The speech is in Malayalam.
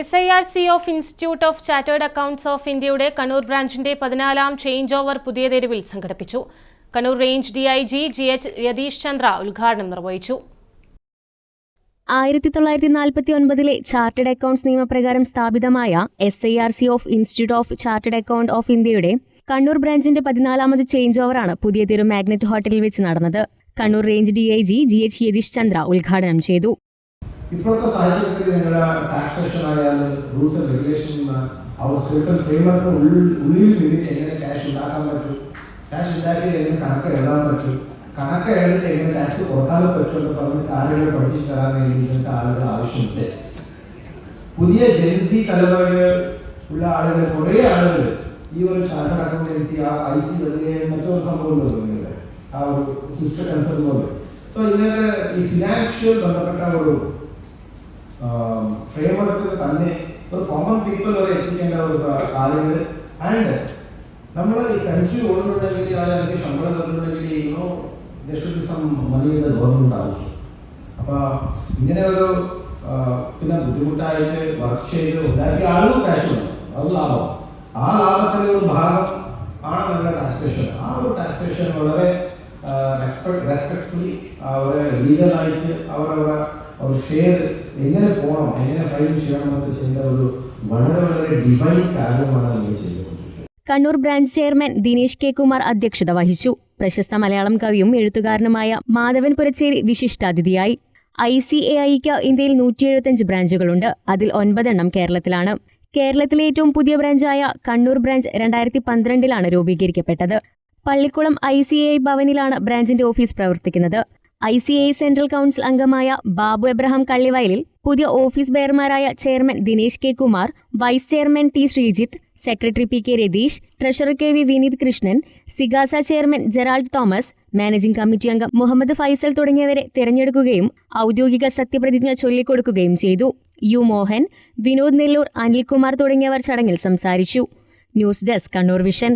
SIRC of institute of chartered accounts of ഇന്ത്യയുടെ കണ്ണൂർ ബ്രാഞ്ചിന്റെ 14ാം ചേഞ്ച് ഓവർ പുതിയ തെരുവിൽ സംഘടിപ്പിച്ചു. Kannur range DIG GH Yathish Chandra ഉദ്ഘാടനം നിർവഹിച്ചു. 1949 ചാർട്ടേഡ് അക്കൗണ്ട്സ് നിയമപ്രകാരം സ്ഥാപിതമായ SIRC of institute of chartered account of ഇന്ത്യയുടെ കണ്ണൂർ ബ്രാഞ്ചിന്റെ 14ാമത് ചേഞ്ച് ഓവറാണ് പുതിയ തെരു മാഗ്നറ്റ് ഹോട്ടലിൽ വെച്ച് നടന്നത്. Kannur range DIG GH Yathish Chandra ഉദ്ഘാടനം ചെയ്തു. ഇപ്പോഴത്തെ സാഹചര്യത്തിൽ നിങ്ങളുടെ ടാക്സേഷൻ ആയാലും റൂൾസ് ആൻഡ് റെഗുലേഷൻ സ്ക്രിപ്റ്റൽ ഫ്രെയിംവർക്ക് ഉള്ളിൽ നിന്നിട്ട് എങ്ങനെ ക്യാഷ് ഉണ്ടാക്കാൻ പറ്റും, ക്യാഷ് ഉണ്ടാക്കി എങ്ങനെ കണക്ക് എഴുതാൻ പറ്റും, കണക്ക് എഴുതിട്ട് എങ്ങനെ ടാക്സ് കൊടുക്കാൻ പറ്റും എന്ന് പറഞ്ഞ് കാര്യങ്ങൾ പഠിച്ചു തരാൻ വേണ്ടി ഇങ്ങനത്തെ ആളുകൾ ആവശ്യമുണ്ട്. പുതിയ ജെൻസി തലമുറയിൽ ഉള്ള ആളുകൾ കുറേ ആളുകൾ ഈ ഒരു ചാർട്ടേഡ് അക്കൗണ്ടൻസി IC വലിയ മറ്റൊരു സംഭവം ആ ഒരു സിസ്റ്റം അനുസരിച്ച് സോ ഇങ്ങനത്തെ ഈ ഫിനാൻഷ്യൽ ബന്ധപ്പെട്ട ഒരു ഫ്രെയിംവർക്കിൽ തന്നെ ഒരു കോമൺ പീപ്പിൾ വരെ എത്തിക്കേണ്ട ഒരു കാര്യങ്ങൾ. ആൻഡ് നമ്മൾ ഈ കൺട്രി ഓടുന്നുണ്ടെങ്കിൽ അല്ലെങ്കിൽ ശമ്പളം തരുന്നുണ്ടെങ്കിൽ മണി ഗവൺമെന്റ് ആവശ്യം. അപ്പോൾ ഇങ്ങനെ ഒരു പിന്നെ ബുദ്ധിമുട്ടായിട്ട് വർക്ക് ചെയ്ത് ഉണ്ടാക്കിയ ആളും ക്യാഷ് വേണം, അത് ലാഭം. ആ ലാഭത്തിൻ്റെ ഒരു ഭാഗം ആണ് നമ്മുടെ ടാക്സേഷൻ. ആ ഒരു ടാക്സേഷൻ വളരെ റെസ്പെക്ട്ഫുള്ളി അവരെ ലീഗലായിട്ട് അവരവരുടെ ഒരു ഷെയർ എങ്ങനെ പോകണം, എങ്ങനെ ഫയൽ ചെയ്യണമെന്നൊക്കെ ചെയ്യുന്ന ഒരു വളരെ ഡിവൈൻ കാര്യമാണ് നിങ്ങൾ ചെയ്യുന്നത്. Kannur branch chairman Dinesh K. Kumar അധ്യക്ഷത വഹിച്ചു. പ്രശസ്ത മലയാളം കവിയും എഴുത്തുകാരനുമായ മാധവൻ പുരച്ചേരി വിശിഷ്ടാതിഥിയായി. ICAIക്ക് ഇന്ത്യയിൽ 175 ബ്രാഞ്ചുകളുണ്ട്. അതിൽ 9 കേരളത്തിലാണ്. കേരളത്തിലെ ഏറ്റവും പുതിയ ബ്രാഞ്ചായ കണ്ണൂർ ബ്രാഞ്ച് 2012 രൂപീകരിക്കപ്പെട്ടത്. പള്ളിക്കുളം ICAI ഭവനിലാണ് ബ്രാഞ്ചിന്റെ ഓഫീസ് പ്രവർത്തിക്കുന്നത്. ICAI സെൻട്രൽ കൗൺസിൽ അംഗമായ ബാബു എബ്രഹാം കള്ളിവയലിൽ, പുതിയ ഓഫീസ് ബെയർമാരായ chairman Dinesh K. Kumar, vice chairman T. Sreejith, secretary PK Ratheesh, treasurer KV Vineeth Krishnan, സിഗാസ chairman Gerald Thomas, managing committee അംഗം മുഹമ്മദ് ഫൈസൽ തുടങ്ങിയവരെ തിരഞ്ഞെടുക്കുകയും ഔദ്യോഗിക സത്യപ്രതിജ്ഞ ചൊല്ലിക്കൊടുക്കുകയും ചെയ്തു. U. മോഹൻ, വിനോദ് നെല്ലൂർ, അനിൽകുമാർ തുടങ്ങിയവർ ചടങ്ങിൽ സംസാരിച്ചു. News desk Kannur vision.